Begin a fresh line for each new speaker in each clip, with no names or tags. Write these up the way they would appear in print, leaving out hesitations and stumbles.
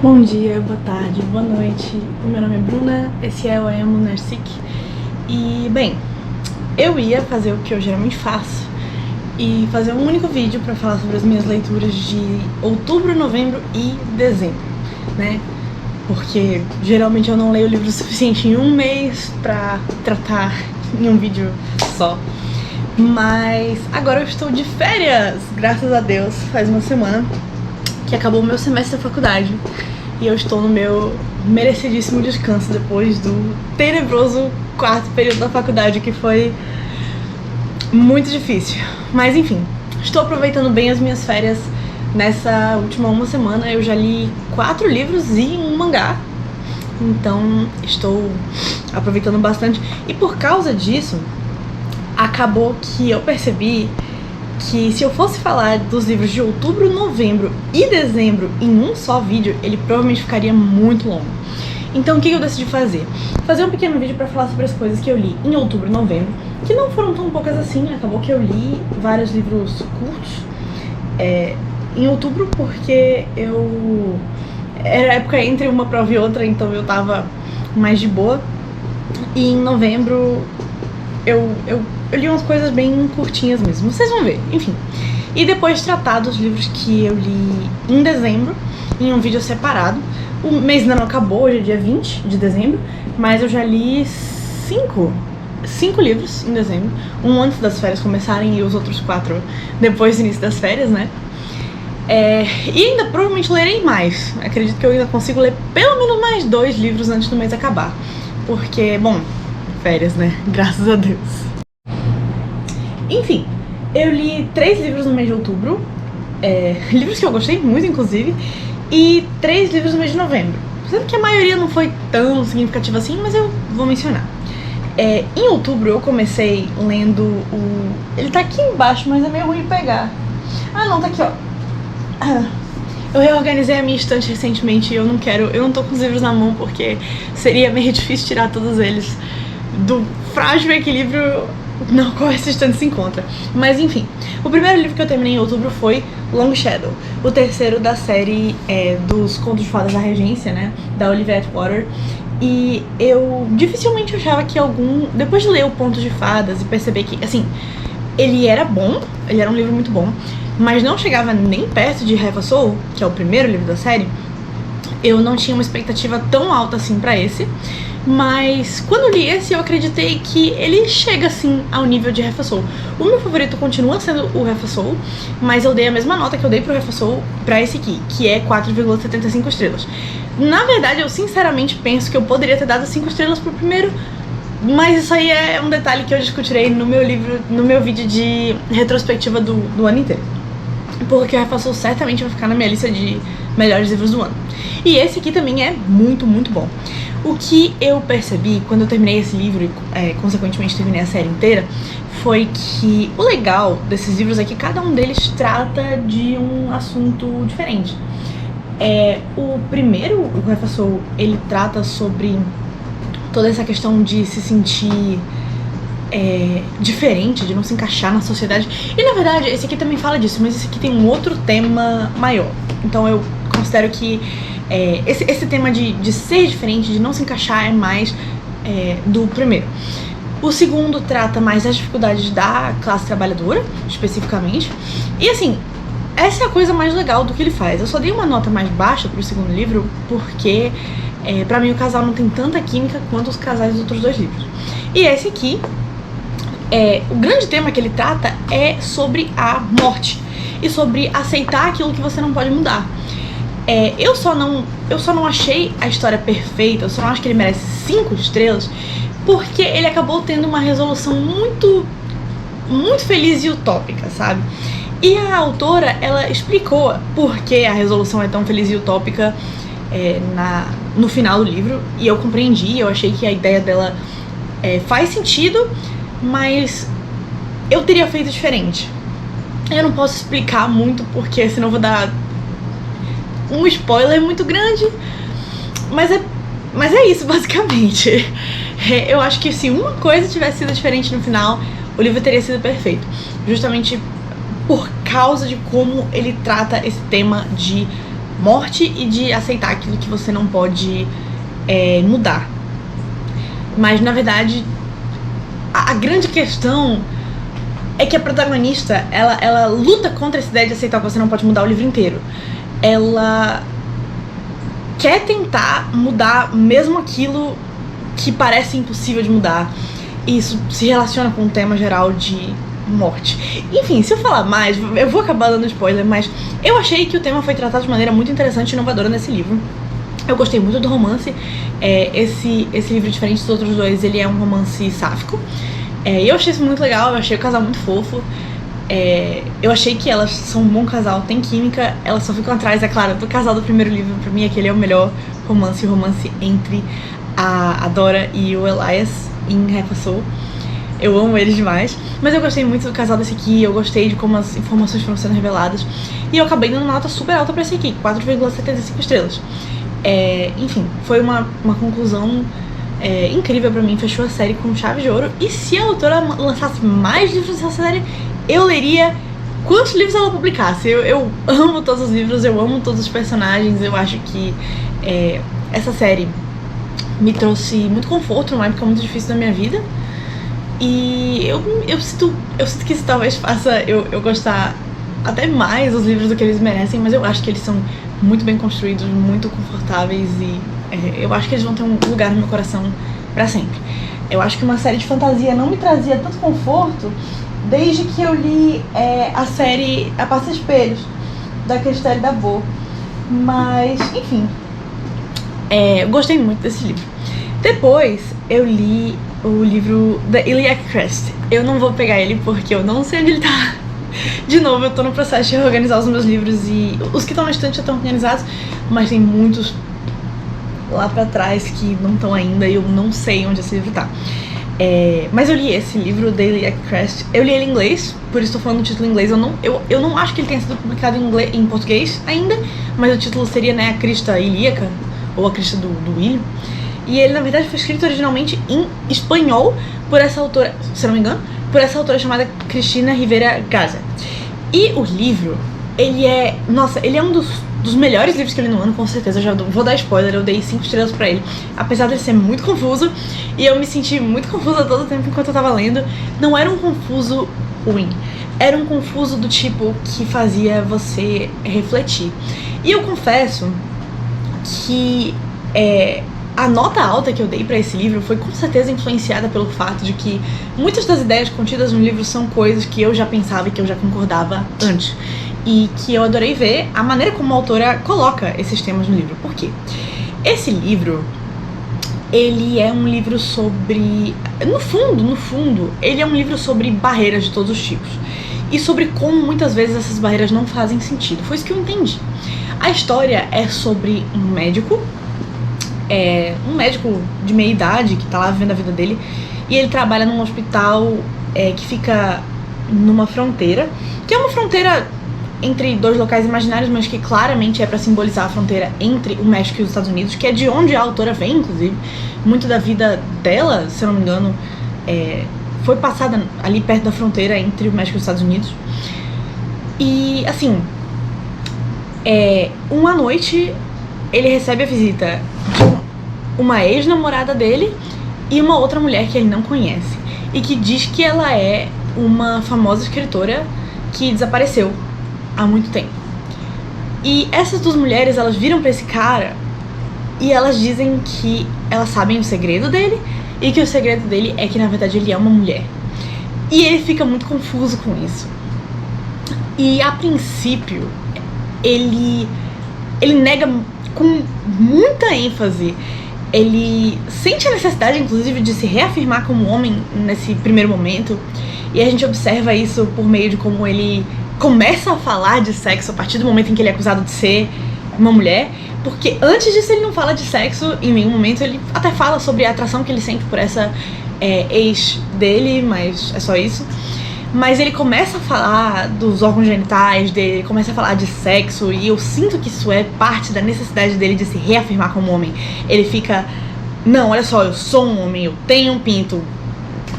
Bom dia, boa tarde, boa noite. O meu nome é Bruna, esse é o I Am Narcic. E, bem, eu ia fazer o que eu geralmente faço e fazer um único vídeo pra falar sobre as minhas leituras de outubro, novembro e dezembro, né? Porque geralmente eu não leio livro suficiente em um mês pra tratar em um vídeo só. Mas agora eu estou de férias, graças a Deus, faz uma semana que acabou o meu semestre da faculdade e eu estou no meu merecidíssimo descanso depois do tenebroso quarto período da faculdade, que foi muito difícil. Mas enfim, estou aproveitando bem as minhas férias. Nessa última uma semana eu já li 4 livros e um mangá, então estou aproveitando bastante. E por causa disso, acabou que eu percebi que se eu fosse falar dos livros de outubro, novembro e dezembro em um só vídeo, ele provavelmente ficaria muito longo. Então o que eu decidi fazer? Fazer um pequeno vídeo pra falar sobre as coisas que eu li em outubro e novembro, que não foram tão poucas assim. Acabou que eu li vários livros curtos em outubro, porque era época entre uma prova e outra, então eu tava mais de boa. E em novembro eu li umas coisas bem curtinhas mesmo, vocês vão ver, enfim. E depois tratar dos livros que eu li em dezembro, em um vídeo separado. O mês ainda não acabou, hoje é dia 20 de dezembro, mas eu já li 5 livros em dezembro. Um antes das férias começarem e os outros 4 depois do início das férias, né? E ainda provavelmente lerei mais. Acredito que eu ainda consigo ler pelo menos mais 2 livros antes do mês acabar. Porque, bom, férias, né? Graças a Deus. Enfim, eu li 3 livros no mês de outubro, livros que eu gostei muito, inclusive, e 3 livros no mês de novembro. Sendo que a maioria não foi tão significativa assim, mas eu vou mencionar. Em outubro eu comecei lendo o... Ele tá aqui embaixo, mas é meio ruim de pegar. Ah não, tá aqui, ó. Eu reorganizei a minha estante recentemente e eu não tô com os livros na mão porque seria meio difícil tirar todos eles do frágil equilíbrio no qual essa estante se encontra. Mas enfim, o primeiro livro que eu terminei em outubro foi Long Shadow, o terceiro da série dos Contos de Fadas da Regência, né, da Olivia Atwater. E eu dificilmente achava que depois de ler o Contos de Fadas e perceber que, assim, ele era bom, ele era um livro muito bom, mas não chegava nem perto de Half a Soul, que é o primeiro livro da série. Eu não tinha uma expectativa tão alta assim pra esse, mas quando eu li esse eu acreditei que ele chega assim ao nível de Half a Soul. O meu favorito continua sendo o Half a Soul, mas eu dei a mesma nota que eu dei pro Half a Soul pra esse aqui, que é 4,75 estrelas. Na verdade, eu sinceramente penso que eu poderia ter dado 5 estrelas pro primeiro, mas isso aí é um detalhe que eu discutirei no meu vídeo de retrospectiva do ano inteiro. Porque o Half a Soul certamente vai ficar na minha lista de melhores livros do ano. E esse aqui também é muito, muito bom. O que eu percebi quando eu terminei esse livro e, consequentemente, terminei a série inteira, foi que o legal desses livros é que cada um deles trata de um assunto diferente. O primeiro, o Half a Soul, ele trata sobre toda essa questão de se sentir diferente, de não se encaixar na sociedade. E na verdade esse aqui também fala disso, mas esse aqui tem um outro tema maior. Então eu considero que esse tema de ser diferente, de não se encaixar, é mais do primeiro. O segundo trata mais das dificuldades da classe trabalhadora, especificamente. E assim, essa é a coisa mais legal do que ele faz. Eu só dei uma nota mais baixa pro segundo livro porque pra mim o casal não tem tanta química quanto os casais dos outros 2 livros. E esse aqui, o grande tema que ele trata é sobre a morte e sobre aceitar aquilo que você não pode mudar. Eu só não achei a história perfeita, eu só não acho que ele merece 5 estrelas, porque ele acabou tendo uma resolução muito, muito feliz e utópica, sabe? E a autora, ela explicou por que a resolução é tão feliz e utópica no final do livro, e eu compreendi, eu achei que a ideia dela faz sentido, mas eu teria feito diferente. Eu não posso explicar muito porque senão eu vou dar um spoiler muito grande, mas é isso basicamente. Eu acho que se uma coisa tivesse sido diferente no final, o livro teria sido perfeito, justamente por causa de como ele trata esse tema de morte e de aceitar aquilo que você não pode mudar. Mas, na verdade, a grande questão é que a protagonista, ela luta contra essa ideia de aceitar que você não pode mudar o livro inteiro. Ela quer tentar mudar mesmo aquilo que parece impossível de mudar. E isso se relaciona com o tema geral de morte. Enfim, se eu falar mais, eu vou acabar dando spoiler, mas eu achei que o tema foi tratado de maneira muito interessante e inovadora nesse livro. Eu gostei muito do romance. Esse livro, diferente dos outros dois, ele é um romance sáfico. Eu achei isso muito legal, eu achei o casal muito fofo. Eu achei que elas são um bom casal, tem química, elas só ficam atrás, é claro, do casal do primeiro livro. Pra mim, aquele é o melhor romance entre a Dora e o Elias em Half a Soul. Eu amo eles demais. Mas eu gostei muito do casal desse aqui, eu gostei de como as informações foram sendo reveladas. E eu acabei dando uma nota super alta pra esse aqui, 4,75 estrelas. Enfim, foi uma conclusão incrível pra mim, fechou a série com chave de ouro. E se a autora lançasse mais livros dessa série, eu leria quantos livros ela publicasse. Eu amo todos os livros, eu amo todos os personagens. Eu acho que essa série me trouxe muito conforto numa época muito difícil da minha vida. E eu sinto que isso talvez faça eu gostar até mais dos livros do que eles merecem, mas eu acho que eles são muito bem construídos, muito confortáveis e eu acho que eles vão ter um lugar no meu coração pra sempre. Eu acho que uma série de fantasia não me trazia tanto conforto desde que eu li a série A Passa Espelhos, da Christelle Davot. Mas, enfim, eu gostei muito desse livro. Depois eu li o livro da Iliac Crest. Eu não vou pegar ele porque eu não sei onde ele tá. De novo, eu tô no processo de reorganizar os meus livros e os que estão na estante já estão organizados, mas tem muitos lá pra trás que não estão ainda e eu não sei onde esse livro tá. Mas eu li esse livro, da Iliac Crest. Eu li ele em inglês, por isso tô falando do título em inglês. Eu não acho que ele tenha sido publicado em português ainda, mas o título seria, né, A Crista Ilíaca, ou A Crista do Ilho. E ele, na verdade, foi escrito originalmente em espanhol por essa autora, se não me engano, por essa autora chamada Cristina Rivera Garza. E o livro, ele é um dos melhores livros que eu li no ano, com certeza. Eu já vou dar spoiler, eu dei 5 estrelas pra ele, apesar de ele ser muito confuso, e eu me senti muito confusa todo o tempo enquanto eu tava lendo. Não era um confuso ruim, era um confuso do tipo que fazia você refletir. E eu confesso que a nota alta que eu dei pra esse livro foi com certeza influenciada pelo fato de que muitas das ideias contidas no livro são coisas que eu já pensava e que eu já concordava antes. E que eu adorei ver a maneira como a autora coloca esses temas no livro. Por quê? Esse livro, ele é um livro sobre... No fundo, ele é um livro sobre barreiras de todos os tipos. E sobre como muitas vezes essas barreiras não fazem sentido. Foi isso que eu entendi. A história é sobre um médico de meia idade que tá lá vivendo a vida dele, e ele trabalha num hospital que fica numa fronteira, que é uma fronteira entre dois locais imaginários, mas que claramente é pra simbolizar a fronteira entre o México e os Estados Unidos, que é de onde a autora vem, inclusive. Muito da vida dela, se eu não me engano, foi passada ali perto da fronteira entre o México e os Estados Unidos. E, assim, uma noite ele recebe a visita de uma ex-namorada dele e uma outra mulher que ele não conhece, e que diz que ela é uma famosa escritora que desapareceu há muito tempo. E essas duas mulheres, elas viram pra esse cara e elas dizem que elas sabem o segredo dele, e que o segredo dele é que, na verdade, ele é uma mulher. E ele fica muito confuso com isso. E, a princípio, ele nega com muita ênfase. Ele sente a necessidade, inclusive, de se reafirmar como homem nesse primeiro momento. E a gente observa isso por meio de como ele começa a falar de sexo a partir do momento em que ele é acusado de ser uma mulher. Porque antes disso ele não fala de sexo em nenhum momento. Ele até fala sobre a atração que ele sente por essa ex dele, mas é só isso. Mas ele começa a falar dos órgãos genitais dele, ele começa a falar de sexo, e eu sinto que isso é parte da necessidade dele de se reafirmar como homem. Ele fica, não, olha só, eu sou um homem, eu tenho um pinto.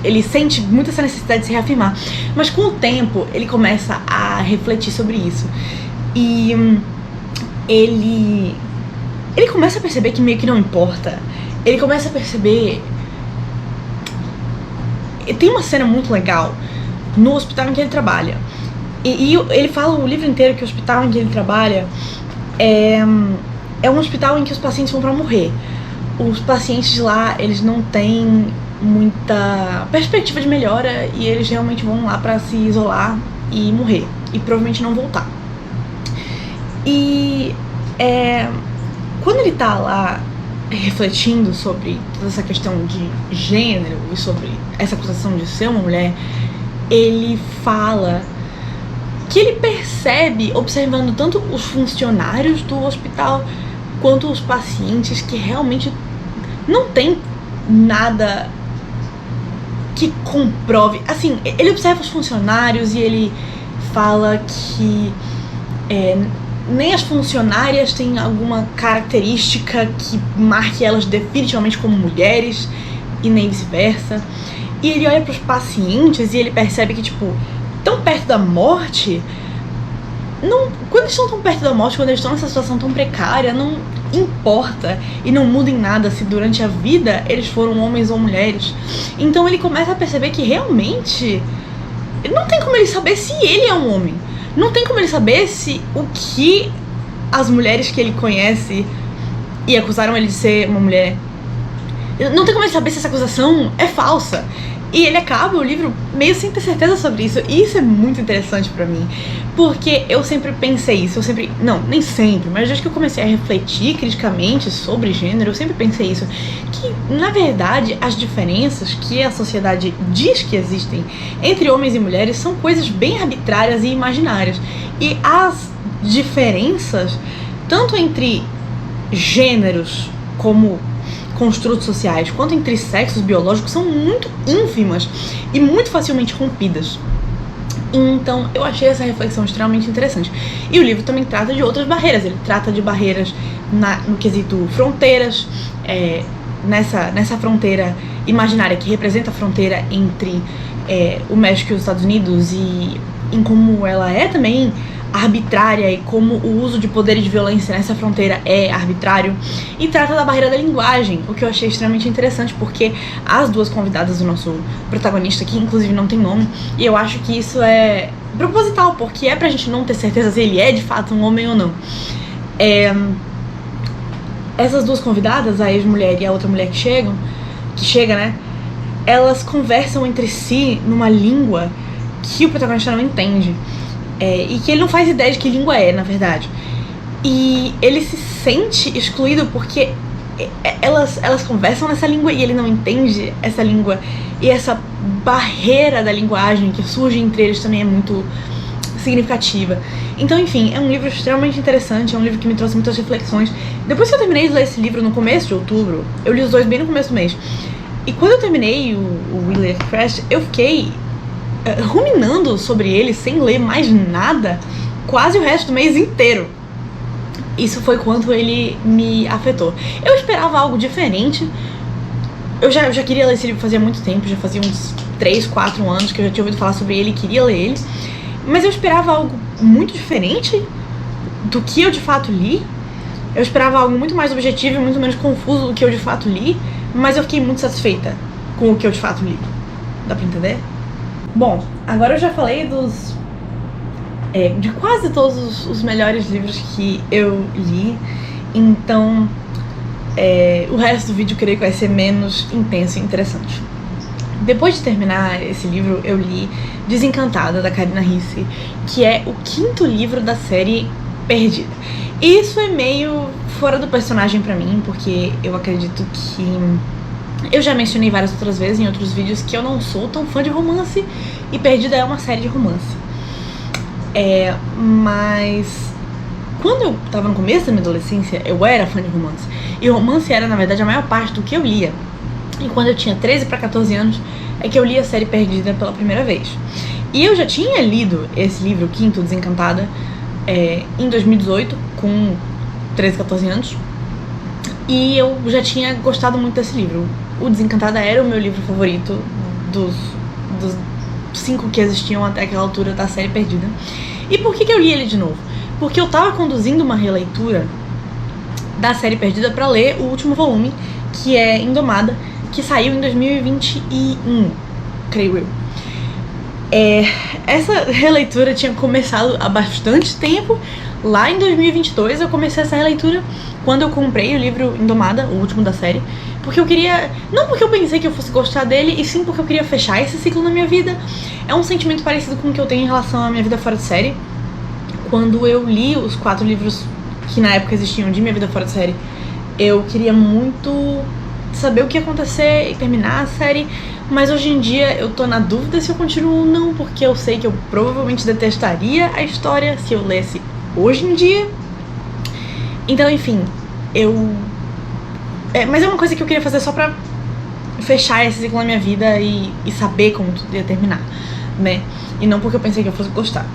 Ele sente muito essa necessidade de se reafirmar. Mas com o tempo, ele começa a refletir sobre isso. E ele começa a perceber que meio que não importa. Ele começa a perceber... Tem uma cena muito legal no hospital em que ele trabalha. E ele fala o livro inteiro que o hospital em que ele trabalha é um hospital em que os pacientes vão pra morrer. Os pacientes lá, eles não têm muita perspectiva de melhora e eles realmente vão lá pra se isolar e morrer. E provavelmente não voltar. E quando ele tá lá refletindo sobre toda essa questão de gênero e sobre essa acusação de ser uma mulher, ele fala que ele percebe, observando tanto os funcionários do hospital quanto os pacientes, que realmente não tem nada que comprove. Assim, ele observa os funcionários e ele fala que nem as funcionárias têm alguma característica que marque elas definitivamente como mulheres e nem vice-versa. E ele olha para os pacientes e ele percebe que, tipo, tão perto da morte, quando eles estão tão perto da morte, quando eles estão nessa situação tão precária, não importa e não muda em nada se durante a vida eles foram homens ou mulheres. Então ele começa a perceber que realmente não tem como ele saber se ele é um homem. Não tem como ele saber se o que as mulheres que ele conhece e acusaram ele de ser uma mulher, não tem como ele saber se essa acusação é falsa. E ele acaba o livro meio sem ter certeza sobre isso. E isso é muito interessante pra mim, porque eu sempre pensei isso. Não, nem sempre, mas desde que eu comecei a refletir criticamente sobre gênero, eu sempre pensei isso, que na verdade as diferenças que a sociedade diz que existem entre homens e mulheres são coisas bem arbitrárias e imaginárias. E as diferenças, tanto entre gêneros como construtos sociais, quanto entre sexos biológicos, são muito ínfimas e muito facilmente rompidas. Então eu achei essa reflexão extremamente interessante. E o livro também trata de outras barreiras. Ele trata de barreiras no quesito fronteiras, nessa fronteira imaginária que representa a fronteira entre o México e os Estados Unidos, e em como ela é também arbitrária e como o uso de poder e de violência nessa fronteira é arbitrário. E trata da barreira da linguagem, o que eu achei extremamente interessante, porque as duas convidadas do nosso protagonista, que inclusive não tem nome, e eu acho que isso é proposital, porque é pra gente não ter certeza se ele é de fato um homem ou não. Essas duas convidadas, a ex-mulher e a outra mulher que chega, né, elas conversam entre si numa língua que o protagonista não entende. E que ele não faz ideia de que língua é, na verdade. E ele se sente excluído porque elas conversam nessa língua e ele não entende essa língua. E essa barreira da linguagem que surge entre eles também é muito significativa. Então, enfim, é um livro extremamente interessante, é um livro que me trouxe muitas reflexões. Depois que eu terminei de ler esse livro no começo de outubro, eu li os dois bem no começo do mês. E quando eu terminei o Wheeler Crash, eu fiquei ruminando sobre ele sem ler mais nada quase o resto do mês inteiro. Isso foi quanto ele me afetou. Eu esperava algo diferente. Eu já queria ler esse livro fazia muito tempo, já fazia uns 3, 4 anos que eu já tinha ouvido falar sobre ele e queria ler ele, mas eu esperava algo muito diferente do que eu de fato li. Eu esperava algo muito mais objetivo e muito menos confuso do que eu de fato li, mas eu fiquei muito satisfeita com o que eu de fato li. Dá pra entender? Bom, agora eu já falei de quase todos os melhores livros que eu li, então o resto do vídeo eu creio que vai ser menos intenso e interessante. Depois de terminar esse livro, eu li Desencantada, da Karina Risse, que é o 5º livro da série Perdida. E isso é meio fora do personagem pra mim, porque eu acredito que... Eu já mencionei várias outras vezes em outros vídeos que eu não sou tão fã de romance, e Perdida é uma série de romance. Mas quando eu tava no começo da minha adolescência, eu era fã de romance. E romance era, na verdade, a maior parte do que eu lia. E quando eu tinha 13 para 14 anos, é que eu li a série Perdida pela primeira vez. E eu já tinha lido esse livro, o 5º, Desencantada, em 2018, com 13, 14 anos. E eu já tinha gostado muito desse livro. O Desencantada era o meu livro favorito dos 5 que existiam até aquela altura da série Perdida. E por que eu li ele de novo? porque eu tava conduzindo uma releitura da série Perdida pra ler o último volume, que é Indomada, que saiu em 2021, creio eu. Essa releitura tinha começado há bastante tempo. Lá em 2022 eu comecei essa releitura quando eu comprei o livro Indomada, o último da série, porque eu queria, não porque eu pensei que eu fosse gostar dele, e sim porque eu queria fechar esse ciclo na minha vida. É um sentimento parecido com o que eu tenho em relação à minha vida fora de série. Quando eu li os 4 livros que na época existiam de Minha Vida Fora de Série, eu queria muito saber o que ia acontecer e terminar a série, mas hoje em dia eu tô na dúvida se eu continuo ou não, porque eu sei que eu provavelmente detestaria a história se eu lesse hoje em dia. Então, enfim, mas é uma coisa que eu queria fazer só pra fechar esse ciclo na minha vida e saber como tudo ia terminar, né? E não porque eu pensei que eu fosse gostar.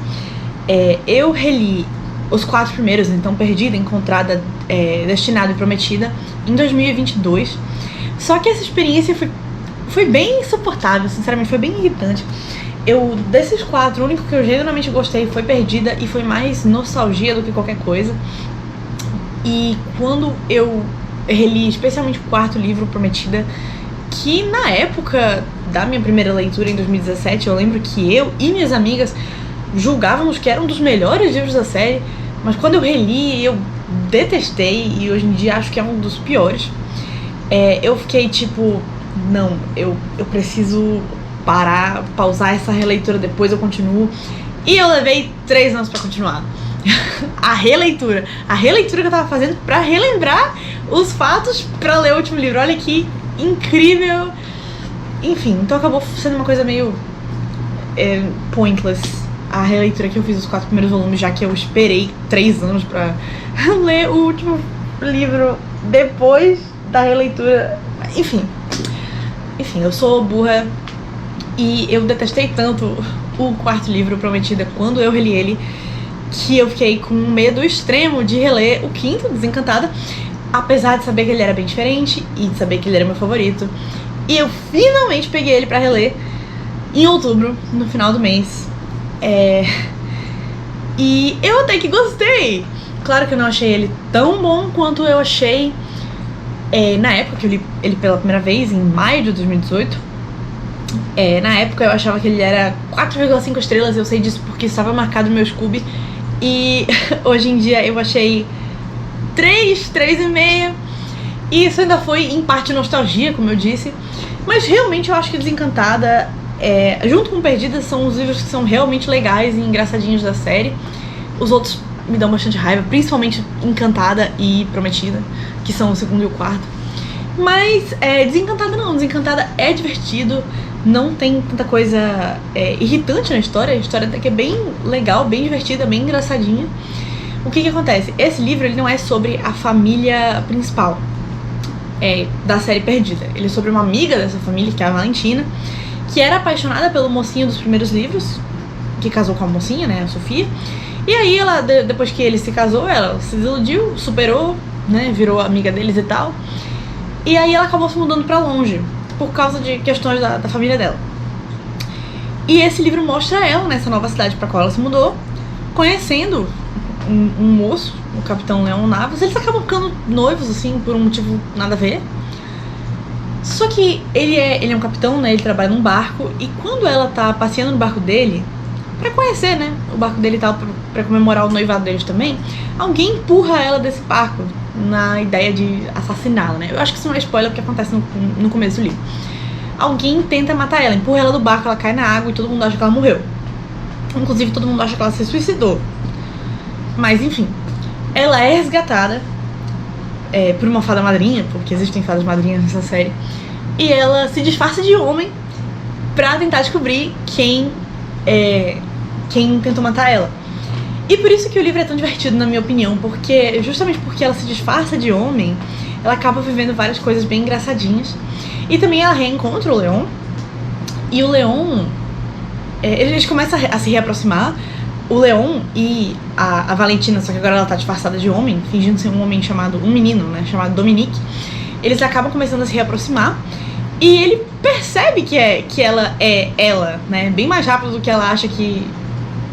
Eu reli os 4 primeiros, então Perdida, Encontrada, Destinada e Prometida, em 2022. Só que essa experiência foi bem insuportável, sinceramente, foi bem irritante. Desses 4, o único que eu genuinamente gostei foi Perdida, e foi mais nostalgia do que qualquer coisa. E quando eu reli especialmente o 4º livro, Prometida, que na época da minha primeira leitura, em 2017, eu lembro que eu e minhas amigas julgávamos que era um dos melhores livros da série, mas quando eu reli, eu detestei, e hoje em dia acho que é um dos piores. Eu fiquei tipo, não, eu preciso parar, pausar essa releitura, depois eu continuo. E eu levei 3 anos pra continuar. A releitura que eu tava fazendo pra relembrar os fatos pra ler o último livro. Olha que incrível. Enfim, então acabou sendo uma coisa meio pointless a releitura que eu fiz dos 4 primeiros volumes, já que eu esperei 3 anos pra ler o último livro depois da releitura. Enfim, eu sou burra, e eu detestei tanto o 4º livro, Prometida, quando eu reli ele, que eu fiquei com um medo extremo de reler o 5º, Desencantada, apesar de saber que ele era bem diferente e de saber que ele era meu favorito. E eu finalmente peguei ele pra reler em outubro, no final do mês. E eu até que gostei. Claro que eu não achei ele tão bom quanto eu achei na época que eu li ele pela primeira vez, em maio de 2018. Na época eu achava que ele era 4,5 estrelas, eu sei disso porque estava marcado no meu Scooby. E hoje em dia eu achei 3,5. E isso ainda foi em parte nostalgia, como eu disse. Mas realmente eu acho que Desencantada, junto com Perdida, são os livros que são realmente legais e engraçadinhos da série. Os outros me dão bastante raiva, principalmente Encantada e Prometida, que são o 2º e o 4º. Mas Desencantada não, Desencantada é divertido, não tem tanta coisa irritante na história. A história até que é bem legal, bem divertida, bem engraçadinha. O que acontece? Esse livro ele não é sobre a família principal da série Perdida. Ele é sobre uma amiga dessa família, que é a Valentina, que era apaixonada pelo mocinho dos primeiros livros, que casou com a mocinha, né, a Sofia. E aí ela, depois que ele se casou, ela se desiludiu, superou, né, virou amiga deles e tal. E aí ela acabou se mudando pra longe, por causa de questões da família dela. E esse livro mostra ela nessa nova cidade pra qual ela se mudou, conhecendo um moço, o Capitão Leon Navas. Eles acabam ficando noivos, assim, por um motivo nada a ver. Só que ele é um capitão, né, ele trabalha num barco, e quando ela tá passeando no barco dele, pra conhecer, né, o barco dele e tal, pra comemorar o noivado deles também, alguém empurra ela desse barco, na ideia de assassiná-la, né. Eu acho que isso não é spoiler, porque acontece no começo do livro. Alguém tenta matar ela, empurra ela do barco, ela cai na água e todo mundo acha que ela morreu. Inclusive todo mundo acha que ela se suicidou. Mas enfim, ela é resgatada por uma fada madrinha, porque existem fadas madrinhas nessa série, e ela se disfarça de homem pra tentar descobrir quem tentou matar ela. E por isso que o livro é tão divertido, na minha opinião, porque justamente porque ela se disfarça de homem, ela acaba vivendo várias coisas bem engraçadinhas. E também ela reencontra o Leon, e o Leon, eles começam a se reaproximar, o Leon e a Valentina, só que agora ela tá disfarçada de homem, fingindo ser um menino, né, chamado Dominique. Eles acabam começando a se reaproximar, e ele percebe que ela é ela, né, bem mais rápido do que ela acha que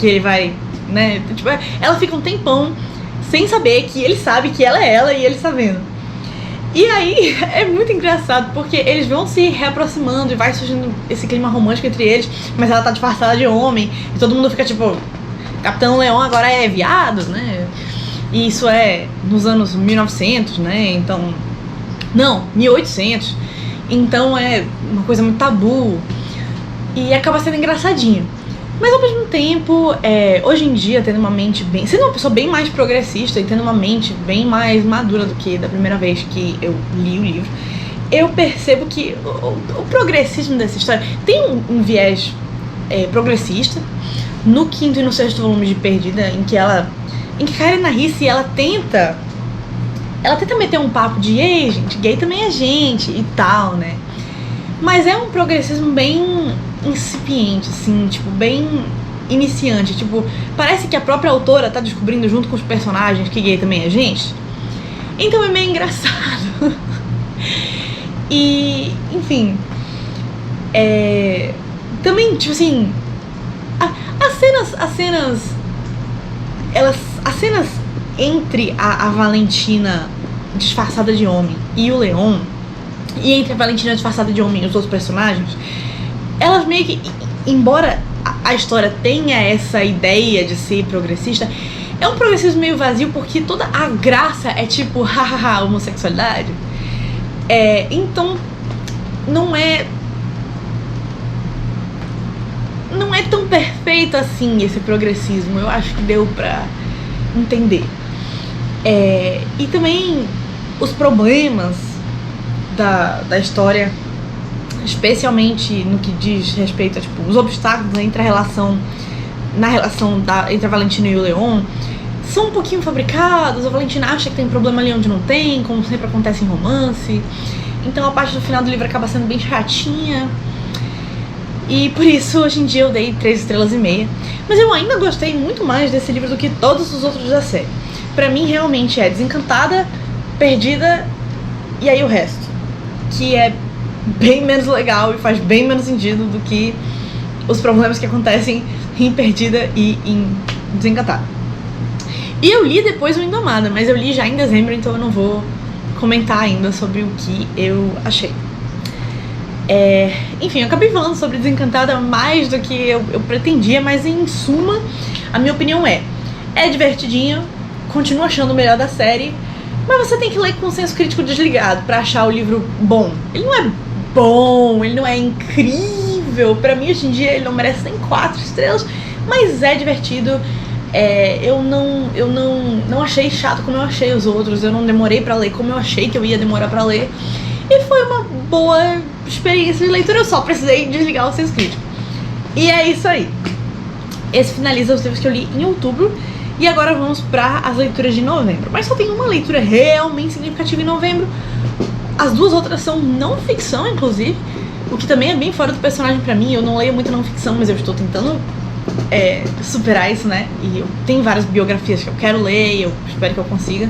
ele vai né? Tipo, ela fica um tempão sem saber que ele sabe que ela é ela e ele está vendo. E aí é muito engraçado, porque eles vão se reaproximando e vai surgindo esse clima romântico entre eles, mas ela tá disfarçada de homem, e todo mundo fica tipo, Capitão Leão agora é viado, né? E isso é nos anos 1900, né? Então, não, 1800. Então é uma coisa muito tabu. E acaba sendo engraçadinho. Mas ao mesmo tempo, hoje em dia, tendo uma mente bem... sendo uma pessoa bem mais progressista e tendo uma mente bem mais madura do que da primeira vez que eu li o livro, eu percebo que o progressismo dessa história tem um viés progressista. No quinto e no sexto volume de Perdida, em que Karen Narisse, ela tenta meter um papo de ei, gente, gay também é gente e tal, né? Mas é um progressismo bem incipiente, assim, tipo, bem iniciante. Tipo, parece que a própria autora tá descobrindo junto com os personagens que gay também é gente. Então é meio engraçado. E, enfim, também, tipo assim, as cenas entre a Valentina disfarçada de homem e o Leon, e entre a Valentina disfarçada de homem e os outros personagens, elas meio que, embora a história tenha essa ideia de ser progressista, é um progressismo meio vazio, porque toda a graça é tipo, hahaha, homossexualidade. Então não é tão perfeito assim esse progressismo. Eu acho que deu pra entender. E também os problemas da história, especialmente no que diz respeito a tipo, os obstáculos entre a relação entre a Valentina e o Leon, são um pouquinho fabricados. A Valentina acha que tem problema ali onde não tem, como sempre acontece em romance. Então a parte do final do livro acaba sendo bem chatinha. E por isso, hoje em dia, eu dei 3 estrelas e meia. Mas eu ainda gostei muito mais desse livro do que todos os outros da série. Pra mim, realmente é Desencantada, Perdida e aí o resto, que é bem menos legal e faz bem menos sentido do que os problemas que acontecem em Perdida e em Desencantada. E eu li depois o Indomada, mas eu li já em dezembro, então eu não vou comentar ainda sobre o que eu achei. Enfim, eu acabei falando sobre Desencantada mais do que eu pretendia, mas em suma, a minha opinião é divertidinho, continuo achando o melhor da série, mas você tem que ler com o senso crítico desligado pra achar o livro bom. Ele não é bom, ele não é incrível, pra mim hoje em dia ele não merece nem 4 estrelas, mas é divertido. Eu não achei chato como eu achei os outros, eu não demorei pra ler como eu achei que eu ia demorar pra ler, e foi uma boa experiência de leitura. Eu só precisei desligar o senso crítico. E é isso aí. Esse finaliza os livros que eu li em outubro. E agora vamos para as leituras de novembro. Mas só tem uma leitura realmente significativa em novembro. As duas outras são não ficção, inclusive, o que também é bem fora do personagem pra mim. Eu não leio muita não ficção, mas eu estou tentando superar isso, né? E eu tenho várias biografias que eu quero ler e eu espero que eu consiga.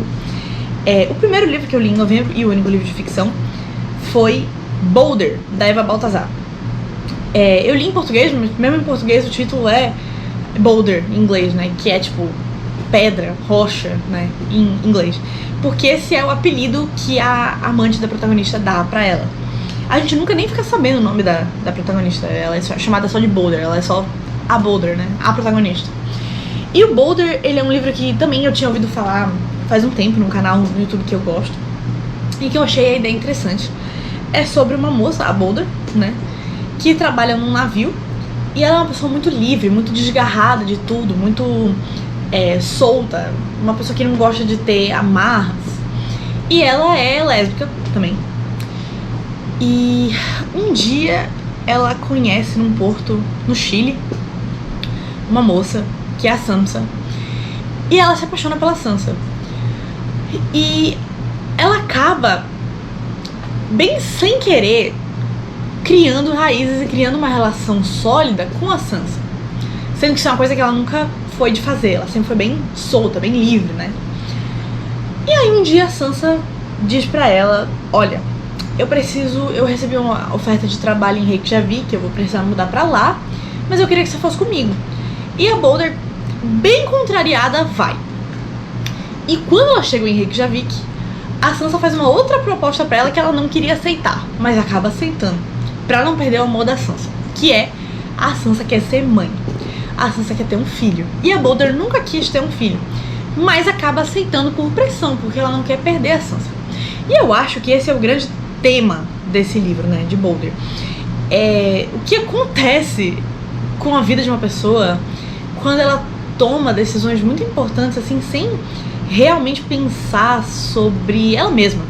O primeiro livro que eu li em novembro, e o único livro de ficção, foi Boulder, da Eva Baltazar. Eu li em português, mas mesmo em português o título é Boulder, em inglês, né? Que é tipo pedra, rocha, né? Em inglês. Porque esse é o apelido que a amante da protagonista dá pra ela. A gente nunca nem fica sabendo o nome da protagonista. Ela é chamada só de Boulder, ela é só a Boulder, né? A protagonista. E o Boulder, ele é um livro que também eu tinha ouvido falar faz um tempo num canal no YouTube que eu gosto e que eu achei a ideia interessante. É sobre uma moça, a Boulder, né, que trabalha num navio e ela é uma pessoa muito livre, muito desgarrada de tudo, muito solta, uma pessoa que não gosta de ter amarras. E ela é lésbica também. E um dia ela conhece num porto no Chile uma moça que é a Sansa, e ela se apaixona pela Sansa. E ela acaba, bem sem querer, criando raízes e criando uma relação sólida com a Sansa. Sendo que isso é uma coisa que ela nunca foi de fazer, ela sempre foi bem solta, bem livre, né? E aí um dia a Sansa diz pra ela: olha, eu recebi uma oferta de trabalho em Reykjavik, que eu vou precisar mudar pra lá, mas eu queria que você fosse comigo. E a Boulder bem contrariada, vai. E quando ela chega em Reykjavik, a Sansa faz uma outra proposta pra ela que ela não queria aceitar, mas acaba aceitando, pra não perder o amor da Sansa, que é a Sansa quer ser mãe. A Sansa quer ter um filho. E a Bolder nunca quis ter um filho, mas acaba aceitando por pressão, porque ela não quer perder a Sansa. E eu acho que esse é o grande tema desse livro, né, de Bolder. O que acontece com a vida de uma pessoa quando ela toma decisões muito importantes, assim, sem realmente pensar sobre ela mesma,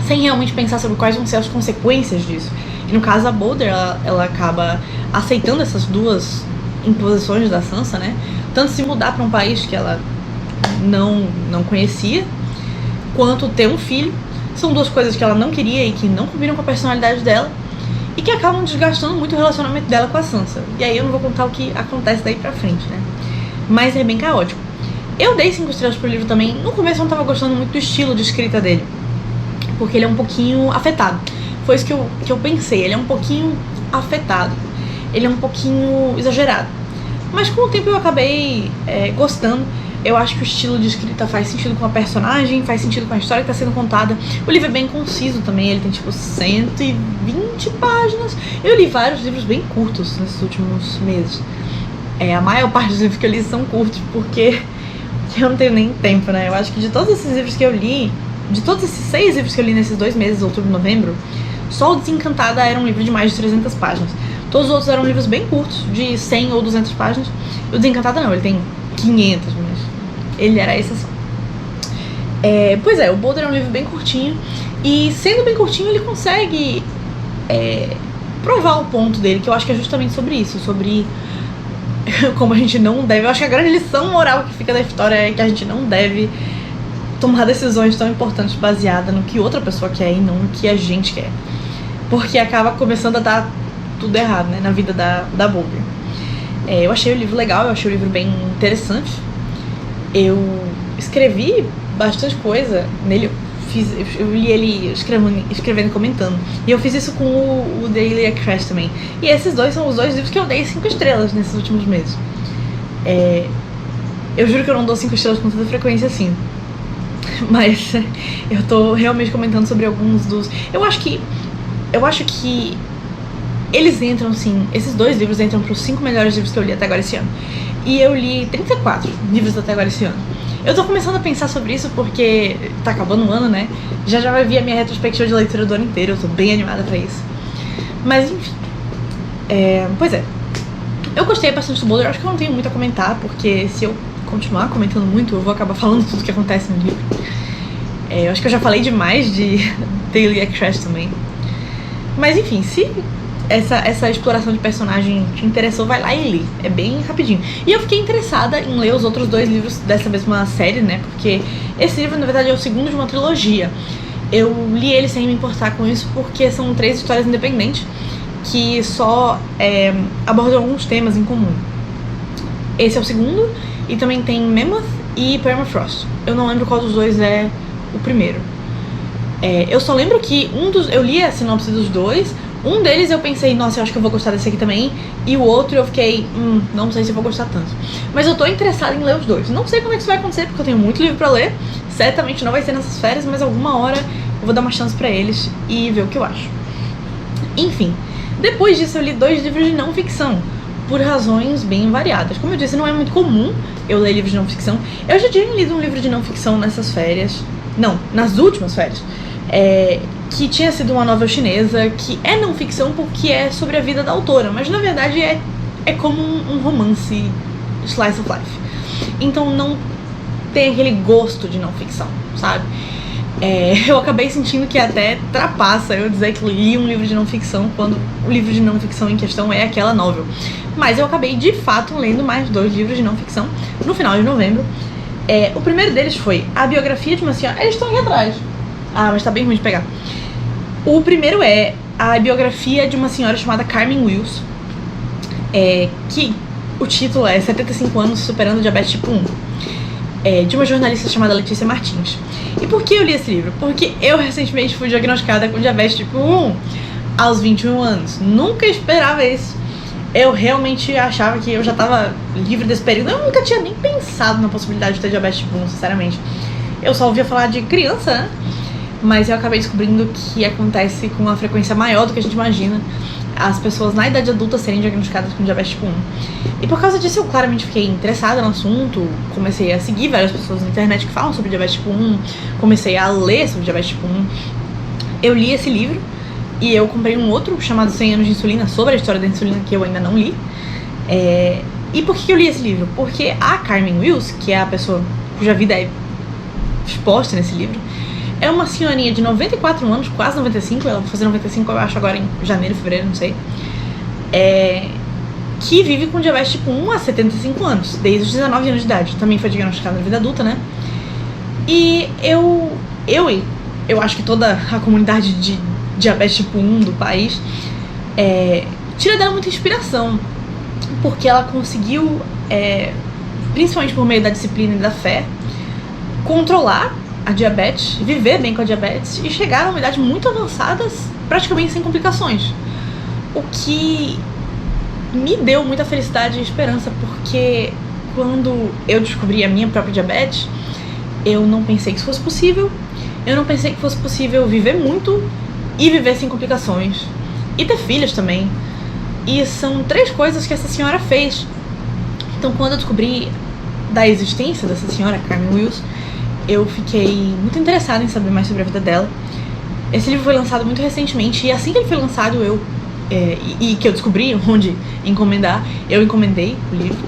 sem realmente pensar sobre quais vão ser as consequências disso. E no caso, a Bolder, ela acaba aceitando essas duas imposições da Sansa, né? Tanto se mudar para um país que ela não conhecia, quanto ter um filho. São duas coisas que ela não queria e que não combinam com a personalidade dela e que acabam desgastando muito o relacionamento dela com a Sansa. E aí eu não vou contar o que acontece daí pra frente, né? Mas é bem caótico. Eu dei 5 estrelas pro livro também. No começo eu não tava gostando muito do estilo de escrita dele, porque ele é um pouquinho afetado. Foi isso que eu pensei. Ele é um pouquinho afetado. Ele é um pouquinho exagerado. Mas com o tempo eu acabei gostando. Eu acho que o estilo de escrita faz sentido com a personagem, faz sentido com a história que está sendo contada. O livro é bem conciso também, ele tem tipo 120 páginas. Eu li vários livros bem curtos nesses últimos meses. A maior parte dos livros que eu li são curtos, porque eu não tenho nem tempo, né? Eu acho que de todos esses livros que eu li, de todos esses 6 livros que eu li nesses 2 meses, outubro e novembro, só o Desencantada era um livro de mais de 300 páginas. Todos os outros eram livros bem curtos, de 100 ou 200 páginas. O Desencantada não, ele tem 500, mas ele era a exceção. Pois é, o Bolder é um livro bem curtinho. E sendo bem curtinho, ele consegue provar o ponto dele, que eu acho que é justamente sobre isso. Sobre como a gente não deve... Eu acho que a grande lição moral que fica da história é que a gente não deve tomar decisões tão importantes baseadas no que outra pessoa quer e não no que a gente quer. Porque acaba começando a dar tudo errado, né, na vida da Bolder. Eu achei o livro legal, eu achei o livro bem interessante. Eu escrevi bastante coisa nele, eu li ele escrevendo e comentando. E eu fiz isso com o Daily Crash também. E esses dois são os 2 livros que eu dei 5 estrelas nesses últimos meses. Eu juro que eu não dou 5 estrelas com tanta frequência assim. Mas eu tô realmente comentando sobre alguns dos... Eu acho que eles entram, sim, esses 2 livros entram pros 5 melhores livros que eu li até agora esse ano. E eu li 34 livros até agora esse ano. Eu tô começando a pensar sobre isso porque tá acabando o ano, né? Já vai vir a minha retrospectiva de leitura do ano inteiro, eu tô bem animada pra isso. Mas enfim, pois é. Eu gostei bastante do Bolder, acho que eu não tenho muito a comentar, porque se eu continuar comentando muito, eu vou acabar falando tudo que acontece no livro. Eu acho que eu já falei demais de Daily Crash também. Mas enfim, se essa exploração de personagem te interessou, vai lá e lê. É bem rapidinho. E eu fiquei interessada em ler os outros 2 livros dessa mesma série, né? Porque esse livro, na verdade, é o segundo de uma trilogia. Eu li ele sem me importar com isso, porque são 3 histórias independentes que só abordam alguns temas em comum. Esse é o segundo, e também tem Mammoth e Permafrost. Eu não lembro qual dos 2 é o primeiro. Eu só lembro que eu li a sinopse dos 2. Um deles eu pensei, nossa, eu acho que eu vou gostar desse aqui também. E o outro eu fiquei, não sei se eu vou gostar tanto. Mas eu tô interessada em ler os 2. Não sei como é que isso vai acontecer, porque eu tenho muito livro pra ler. Certamente não vai ser nessas férias, mas alguma hora eu vou dar uma chance pra eles e ver o que eu acho. Enfim, depois disso eu li 2 livros de não ficção, por razões bem variadas. Como eu disse, não é muito comum eu ler livros de não ficção. Eu já tinha lido um livro de não ficção nessas férias. Não, nas últimas férias. Que tinha sido uma novela chinesa, que é não ficção porque é sobre a vida da autora, mas na verdade é como um romance slice of life. Então não tem aquele gosto de não ficção, sabe? Eu acabei sentindo que até trapaça eu dizer que li um livro de não ficção quando o livro de não ficção em questão é aquela novel. Mas eu acabei de fato lendo mais 2 livros de não ficção no final de novembro. O primeiro deles foi A Biografia de uma Senhora... Eles estão aqui atrás. Mas tá bem ruim de pegar. O primeiro é A Biografia de uma Senhora chamada Carmen Wills, que o título é 75 anos superando diabetes tipo 1, de uma jornalista chamada Letícia Martins. E por que eu li esse livro? Porque eu recentemente fui diagnosticada com diabetes tipo 1 aos 21 anos. Nunca esperava isso. eu realmente achava que eu já tava livre desse período. Eu nunca tinha nem pensado na possibilidade de ter diabetes tipo 1, sinceramente. Eu só ouvia falar de criança, né? Mas eu acabei descobrindo que acontece com uma frequência maior do que a gente imagina as pessoas na idade adulta serem diagnosticadas com diabetes tipo 1. E por causa disso eu claramente fiquei interessada no assunto, comecei a seguir várias pessoas na internet que falam sobre diabetes tipo 1, comecei a ler sobre diabetes tipo 1. Eu li esse livro e eu comprei um outro chamado 100 anos de insulina, sobre a história da insulina, que eu ainda não li. E por que eu li esse livro? Porque a Carmen Wills, que é a pessoa cuja vida é exposta nesse livro, é uma senhorinha de 94 anos, quase 95, ela vai fazer 95, eu acho, agora em janeiro, fevereiro, não sei, que vive com diabetes tipo 1 há 75 anos, desde os 19 anos de idade. Também foi diagnosticada na vida adulta, né? E eu acho que toda a comunidade de diabetes tipo 1 do país tira dela muita inspiração, porque ela conseguiu, principalmente por meio da disciplina e da fé, controlar a diabetes, viver bem com a diabetes e chegar a uma idade muito avançada, praticamente sem complicações. O que me deu muita felicidade e esperança, porque quando eu descobri a minha própria diabetes, eu não pensei que isso fosse possível. Eu não pensei que fosse possível viver muito e viver sem complicações. E ter filhos também. E são 3 coisas que essa senhora fez. Então, quando eu descobri da existência dessa senhora, Carmen Wills, eu fiquei muito interessada em saber mais sobre a vida dela. Esse livro foi lançado muito recentemente, e assim que ele foi lançado, que eu descobri onde encomendar, eu encomendei o livro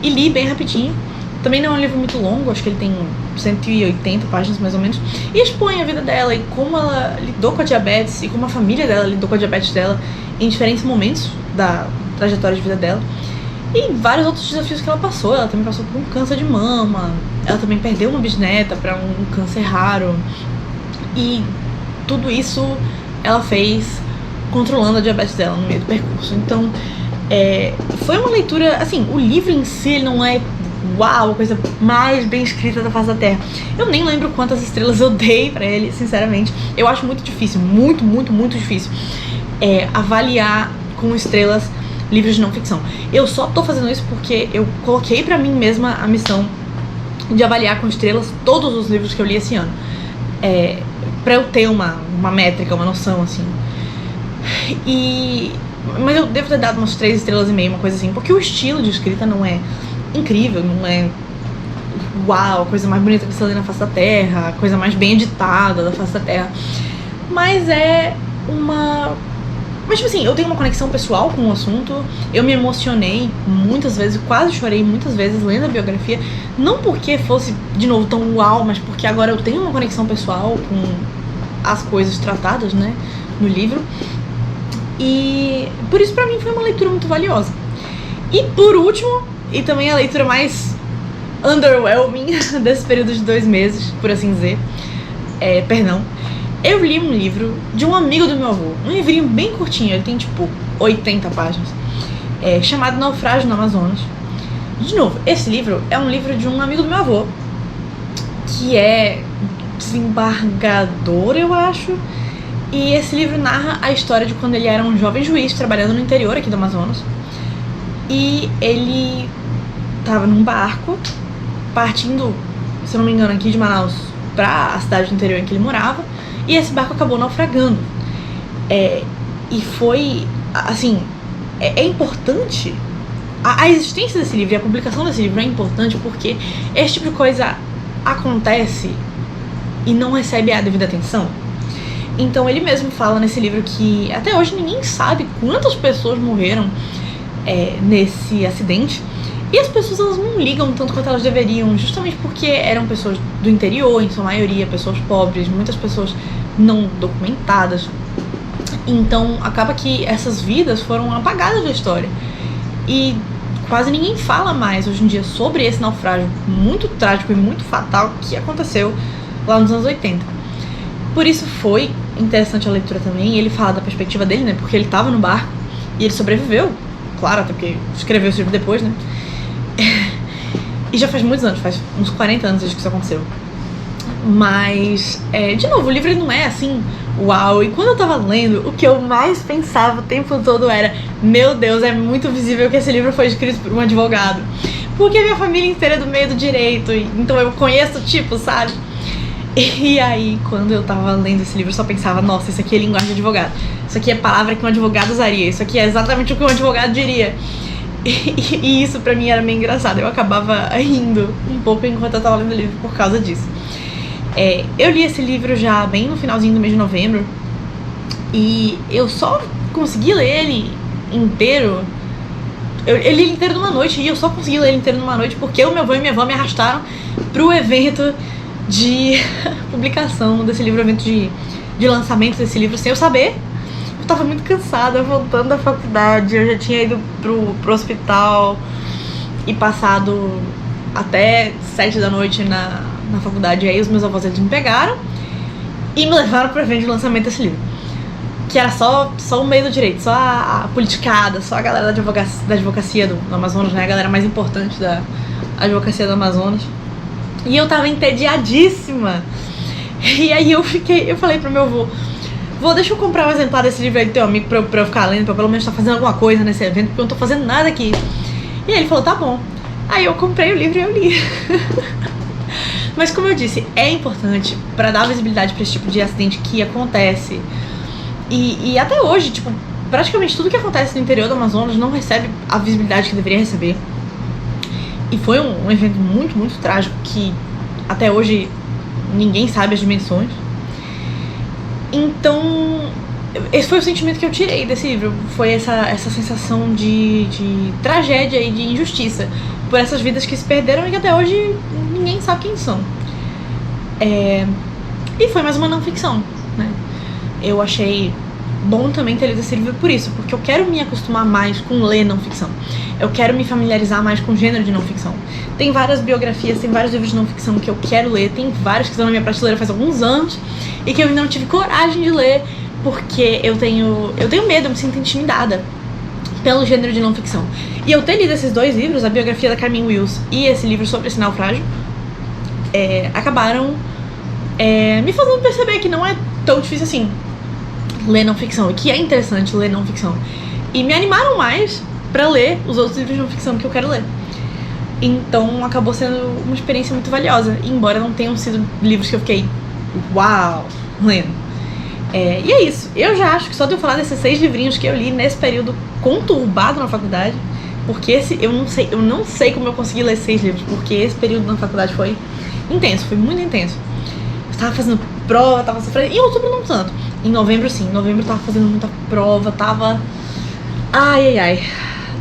e li bem rapidinho. Também não é um livro muito longo, acho que ele tem 180 páginas mais ou menos, e expõe a vida dela e como ela lidou com a diabetes e como a família dela lidou com a diabetes dela em diferentes momentos da trajetória de vida dela. E vários outros desafios que ela passou. Ela também passou por um câncer de mama, ela também perdeu uma bisneta para um câncer raro, e tudo isso ela fez controlando a diabetes dela no meio do percurso. Então, foi uma leitura, assim, o livro em si ele não é uau, a coisa mais bem escrita da face da Terra. Eu nem lembro quantas estrelas eu dei pra ele, sinceramente. Eu acho muito difícil, muito, muito, muito difícil avaliar com estrelas livros de não ficção. Eu só tô fazendo isso porque eu coloquei pra mim mesma a missão de avaliar com estrelas todos os livros que eu li esse ano, pra eu ter uma métrica, uma noção, assim. Mas eu devo ter dado umas 3,5 estrelas, uma coisa assim, porque o estilo de escrita não é incrível, não é uau, a coisa mais bonita que você lê na face da Terra, a coisa mais bem editada da face da Terra, mas mas tipo assim, eu tenho uma conexão pessoal com o assunto. Eu me emocionei muitas vezes, quase chorei muitas vezes lendo a biografia, não porque fosse de novo tão uau, mas porque agora eu tenho uma conexão pessoal com as coisas tratadas, né, no livro. E por isso pra mim foi uma leitura muito valiosa. E por último, e também a leitura mais underwhelming desse período de 2 meses, por assim dizer, eu li um livro de um amigo do meu avô, um livrinho bem curtinho, ele tem tipo 80 páginas, chamado Naufrágio no Amazonas. De novo, esse livro é um livro de um amigo do meu avô, que é desembargador, eu acho. E esse livro narra a história de quando ele era um jovem juiz trabalhando no interior aqui do Amazonas. E ele tava num barco, partindo, se eu não me engano, aqui de Manaus pra a cidade do interior em que ele morava. E esse barco acabou naufragando. E foi, assim, é importante. A existência desse livro e a publicação desse livro é importante porque esse tipo de coisa acontece e não recebe a devida atenção. Então ele mesmo fala nesse livro que até hoje ninguém sabe quantas pessoas morreram nesse acidente. E as pessoas, elas não ligam tanto quanto elas deveriam, justamente porque eram pessoas do interior, em sua maioria, pessoas pobres, muitas pessoas não documentadas. Então acaba que essas vidas foram apagadas da história. E quase ninguém fala mais hoje em dia sobre esse naufrágio muito trágico e muito fatal que aconteceu lá nos anos 80. Por isso foi interessante a leitura também. Ele fala da perspectiva dele, né? Porque ele tava no barco e ele sobreviveu, claro, até porque escreveu esse livro depois, né? E já faz muitos anos, faz uns 40 anos desde que isso aconteceu. Mas, de novo, o livro ele não é assim, uau. E quando eu tava lendo, o que eu mais pensava o tempo todo era: meu Deus, é muito visível que esse livro foi escrito por um advogado, porque a minha família inteira é do meio do direito, então eu conheço o tipo, sabe? E aí, quando eu tava lendo esse livro, eu só pensava: nossa, isso aqui é linguagem de advogado, isso aqui é palavra que um advogado usaria, isso aqui é exatamente o que um advogado diria. E isso pra mim era meio engraçado. Eu acabava rindo um pouco enquanto eu tava lendo o livro por causa disso. Eu li esse livro já bem no finalzinho do mês de novembro, e eu só consegui ler ele inteiro. Eu li ele inteiro numa noite, e eu só consegui ler ele inteiro numa noite porque o meu avô e minha avó me arrastaram pro evento de publicação desse livro, evento de lançamento desse livro, sem eu saber. Eu tava muito cansada, voltando da faculdade, eu já tinha ido pro hospital e passado até 7 da noite na faculdade. E aí os meus avós, eles me pegaram e me levaram pro evento de lançamento desse livro, que era só o meio do direito, só a politicada, só a galera da advocacia do Amazonas, né, a galera mais importante da advocacia do Amazonas. E eu tava entediadíssima. E aí eu falei pro meu avô: vô, deixa eu comprar um exemplar desse livro aí do teu amigo pra eu ficar lendo, pra pelo menos estar fazendo alguma coisa nesse evento, porque eu não tô fazendo nada aqui. E aí ele falou: tá bom. Aí eu comprei o livro e eu li. Mas como eu disse, é importante pra dar visibilidade pra esse tipo de acidente que acontece. E até hoje, tipo, praticamente tudo que acontece no interior do Amazonas não recebe a visibilidade que deveria receber. E foi um evento muito, muito trágico que até hoje ninguém sabe as dimensões. Então, esse foi o sentimento que eu tirei desse livro. Foi essa sensação de tragédia e de injustiça por essas vidas que se perderam e que até hoje ninguém sabe quem são. E foi mais uma não ficção, né? Eu achei bom também ter lido esse livro por isso, porque eu quero me acostumar mais com ler não ficção. Eu quero me familiarizar mais com o gênero de não ficção. Tem várias biografias, tem vários livros de não ficção que eu quero ler, tem vários que estão na minha prateleira faz alguns anos e que eu ainda não tive coragem de ler, porque eu tenho medo, eu me sinto intimidada pelo gênero de não ficção. E eu ter lido esses dois livros, a biografia da Carmen Wills e esse livro sobre esse naufrágio, acabaram me fazendo perceber que não é tão difícil assim ler não ficção, e que é interessante ler não ficção. E me animaram mais pra ler os outros livros de não ficção que eu quero ler. Então acabou sendo uma experiência muito valiosa, embora não tenham sido livros que eu fiquei uau lendo. E é isso. Eu já acho que só de eu falar desses 6 livrinhos que eu li nesse período conturbado na faculdade, porque eu não sei como eu consegui ler 6 livros, porque esse período na faculdade foi intenso, foi muito intenso. Eu tava fazendo prova, tava sofrendo. Em outubro não tanto. Em novembro sim. Em novembro eu tava fazendo muita prova, tava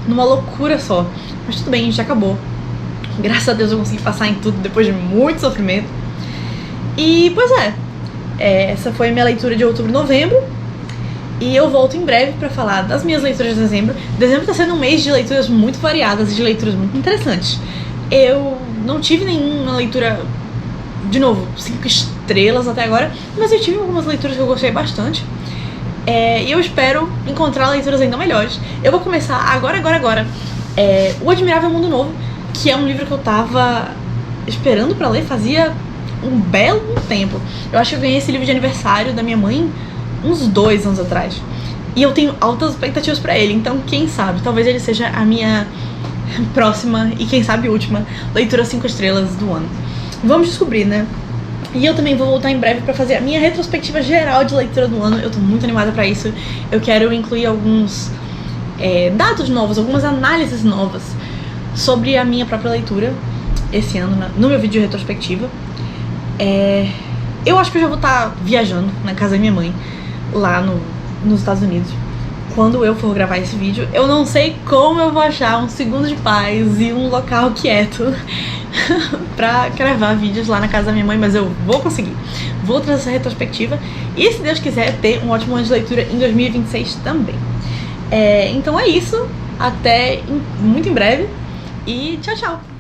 numa loucura só. Mas tudo bem, já acabou. Graças a Deus eu consegui passar em tudo depois de muito sofrimento. E pois essa foi a minha leitura de outubro e novembro. E eu volto em breve pra falar das minhas leituras de dezembro. Dezembro tá sendo um mês de leituras muito variadas e de leituras muito interessantes. Eu não tive nenhuma leitura, de novo, 5 estrelas até agora, mas eu tive algumas leituras que eu gostei bastante. E eu espero encontrar leituras ainda melhores. Eu vou começar agora, O Admirável Mundo Novo, que é um livro que eu tava esperando pra ler fazia um belo tempo. Eu acho que eu ganhei esse livro de aniversário da minha mãe uns 2 anos atrás. E eu tenho altas expectativas pra ele, então quem sabe, talvez ele seja a minha próxima e quem sabe última leitura 5 estrelas do ano. Vamos descobrir, né? E eu também vou voltar em breve pra fazer a minha retrospectiva geral de leitura do ano. Eu tô muito animada pra isso. Eu quero incluir alguns dados novos, algumas análises novas sobre a minha própria leitura esse ano no meu vídeo de retrospectiva. Eu acho que eu já vou estar viajando na casa da minha mãe, lá nos Estados Unidos, quando eu for gravar esse vídeo. Eu não sei como eu vou achar um segundo de paz e um local quieto pra gravar vídeos lá na casa da minha mãe, mas eu vou conseguir. Vou trazer essa retrospectiva e, se Deus quiser, ter um ótimo ano de leitura em 2026 também. Então é isso. Até muito em breve e tchau, tchau!